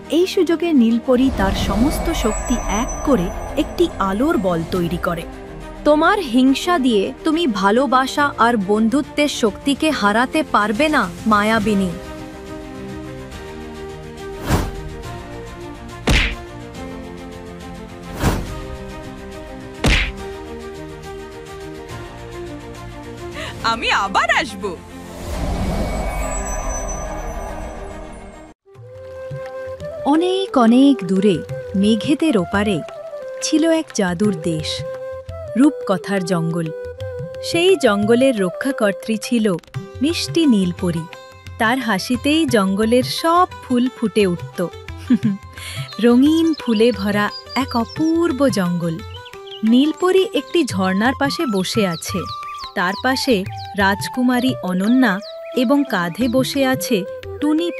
এই সুযোগে নীলপরি তার সমস্ত শক্তি এক করে একটি আলোর বল তৈরি করে। তোমার হিংসা দিয়ে তুমি ভালোবাসা আর বন্ধুত্বের শক্তিকে হারাতে পারবে না, মায়াবিনী। আমি আবার আসব। অনেক অনেক দূরে মেঘেদের ওপারে ছিল এক জাদুর দেশ, রূপকথার জঙ্গল। সেই জঙ্গলের রক্ষাকর্ত্রী ছিল মিষ্টি নীলপরি। তার হাসিতেই জঙ্গলের সব ফুল ফুটে উঠত। রঙিন ফুলে ভরা এক অপূর্ব জঙ্গল। নীলপরি একটি ঝর্ণার পাশে বসে আছে। তার পাশে রাজকুমারী অনন্যা এবং কাঁধে বসে আছে টুনি